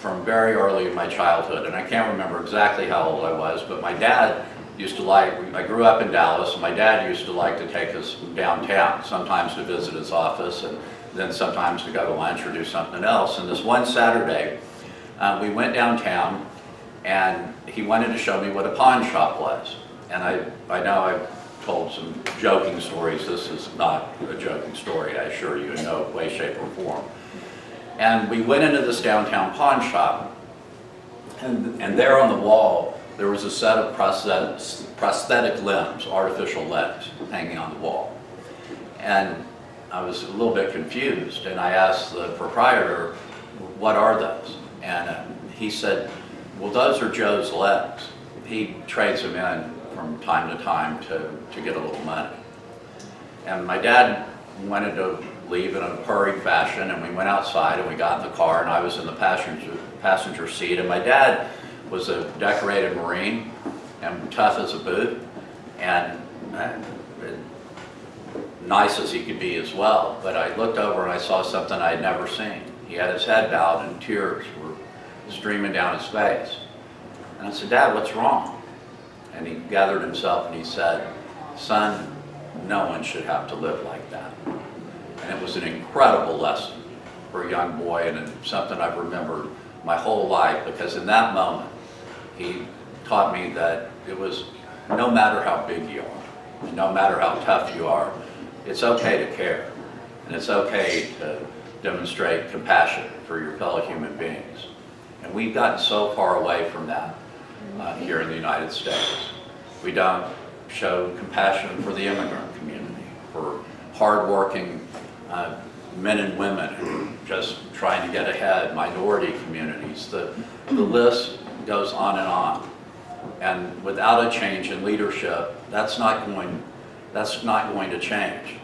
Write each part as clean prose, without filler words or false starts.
from very early in my childhood, and I can't remember exactly how old I was, but my dad used to like, I grew up in Dallas, and my dad used to like to take us downtown, sometimes to visit his office, and then sometimes to go to lunch or do something else. And this one Saturday, we went downtown, and he wanted to show me what a pawn shop was. And I know I've told some joking stories. This is not a joking story, I assure you, in no way, shape, or form. And we went into this downtown pawn shop, and there on the wall, there was a set of prosthetic limbs, artificial legs, hanging on the wall. And I was a little bit confused, and I asked the proprietor, what are those? And he said, well, those are Joe's legs. He trades them in from time to time to get a little money. And my dad wanted to leave in a hurried fashion, and we went outside and we got in the car, and I was in the passenger seat, and my dad was a decorated Marine and tough as a boot, and nice as he could be as well. But I looked over and I saw something I'd never seen. He had his head bowed and tears were streaming down his face. And I said, Dad, what's wrong? And he gathered himself and he said, son, no one should have to live like that. And it was an incredible lesson for a young boy, and something I've remembered my whole life, because in that moment, he taught me that it was, no matter how big you are, no matter how tough you are, it's okay to care, and it's okay to demonstrate compassion for your fellow human beings. And we've gotten so far away from that here in the United States. We don't show compassion for the immigrant community, for hardworking men and women who are just trying to get ahead, minority communities. The list goes on and on. And without a change in leadership, that's not going to change.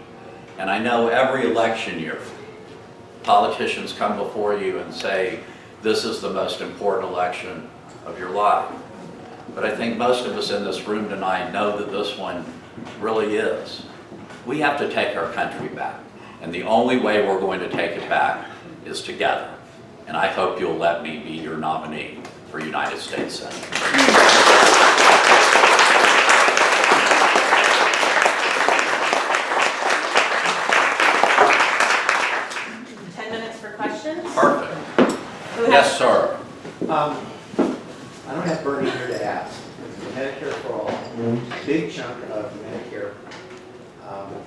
And I know every election year, politicians come before you and say, this is the most important election of your life. But I think most of us in this room tonight know that this one really is. We have to take our country back. And the only way we're going to take it back is together. And I hope you'll let me be your nominee for United States Senate. 10 minutes for questions. Perfect. Yes, sir. I don't have Bernie here to ask. Medicare for all, big chunk of Medicare,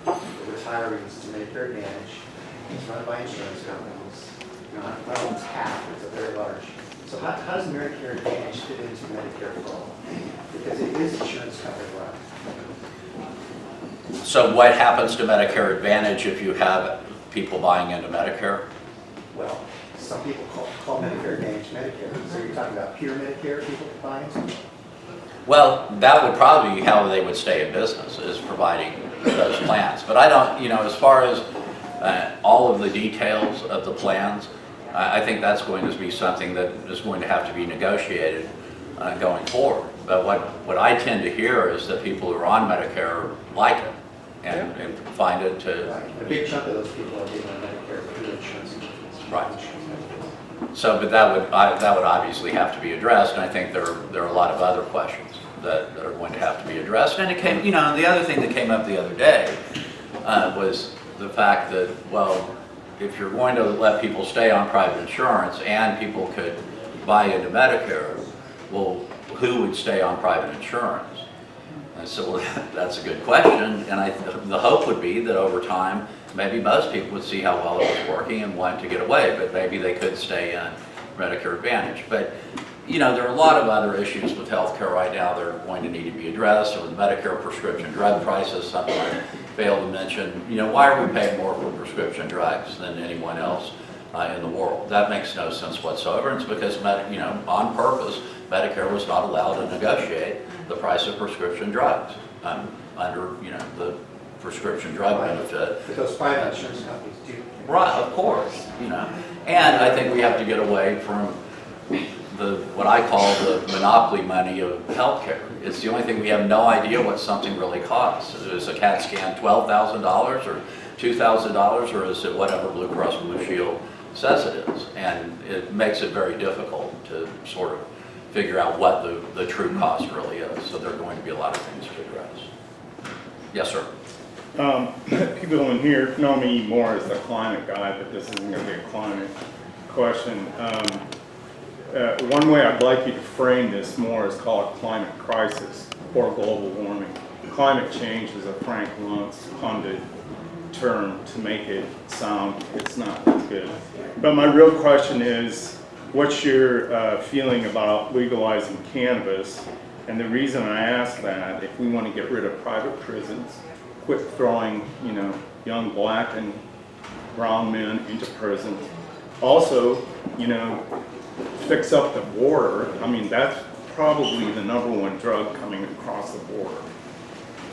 the retirees is Medicare Advantage. It's run by insurance companies. Not well, it's half, it's a very large. So how does Medicare Advantage fit into Medicare for all? Because it is insurance company run. So what happens to Medicare Advantage if you have people buying into Medicare? Well, some people call Medicare Advantage Medicare. So you're talking about pure Medicare people buying into? Well, that would probably be how they would stay in business, is providing those plans. But I don't, as far as all of the details of the plans, I think that's going to be something that is going to have to be negotiated going forward. But what I tend to hear is that people who are on Medicare like it and find it to... Right. A big chunk of those people are being on Medicare through insurance companies. Right. So, but that would obviously have to be addressed, and I think there are a lot of other questions that are going to have to be addressed. And it came, the other thing that came up the other day was the fact that, well, if you're going to let people stay on private insurance and people could buy into Medicare, well, who would stay on private insurance? And I said, well, that's a good question, and the hope would be that over time, maybe most people would see how well it was working and want to get away, but maybe they could stay in Medicare Advantage. But, there are a lot of other issues with healthcare right now that are going to need to be addressed. Or the Medicare prescription drug prices, something I failed to mention. Why are we paying more for prescription drugs than anyone else in the world? That makes no sense whatsoever. And it's because, on purpose, Medicare was not allowed to negotiate the price of prescription drugs under, the prescription drug benefit. But those private insurance companies do. Right, of course, And I think we have to get away from what I call the monopoly money of healthcare. It's the only thing we have no idea what something really costs. Is a CAT scan $12,000 or $2,000, or is it whatever Blue Cross Blue Shield says it is. And it makes it very difficult to sort of figure out what the true cost really is. So there are going to be a lot of things to address. Yes, sir. People in here know me more as the climate guy, but this isn't going to be a climate question. One way I'd like you to frame this more is call it climate crisis or global warming. Climate change is a Frank Luntz pundit term to make it sound, it's not as good. But my real question is, what's your feeling about legalizing cannabis? And the reason I ask that, if we want to get rid of private prisons, quit throwing, young black and brown men into prison. Also, fix up the border. I mean, that's probably the #1 drug coming across the border.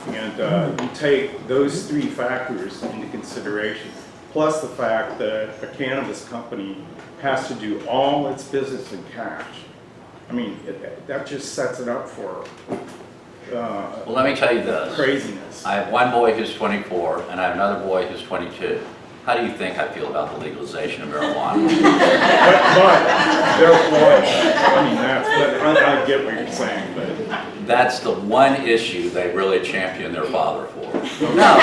And you take those 3 factors into consideration, plus the fact that a cannabis company has to do all its business in cash. I mean, that just sets it up for Well, let me tell you this. craziness. I have one boy who's 24, and I have another boy who's 22. How do you think I feel about the legalization of marijuana? But therefore, I mean, I get what you're saying, but That's the one issue they really champion their father for. No,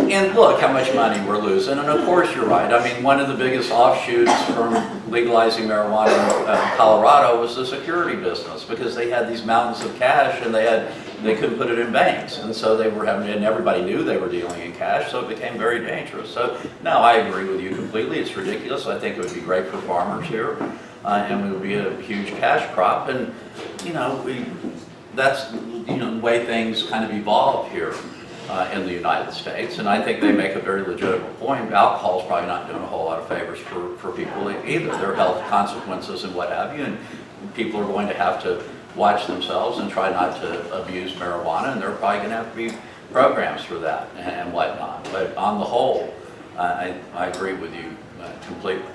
and look how much money we're losing, and of course you're right. I mean, one of the biggest offshoots from legalizing marijuana in Colorado was the security business, because they had these mountains of cash and they couldn't put it in banks, and so they were having, and everybody knew they were dealing in cash, so it became very dangerous. So, no, I agree with you completely. It's ridiculous. I think it would be great for farmers here, and it would be a huge cash crop, and that's the way things kind of evolve here in the United States, and I think they make a very legitimate point. Alcohol's probably not doing a whole lot of favors for people either. There are health consequences and what have you, and people are going to have to watch themselves and try not to abuse marijuana, and there are probably going to have to be programs for that and whatnot. But on the whole, I agree with you completely.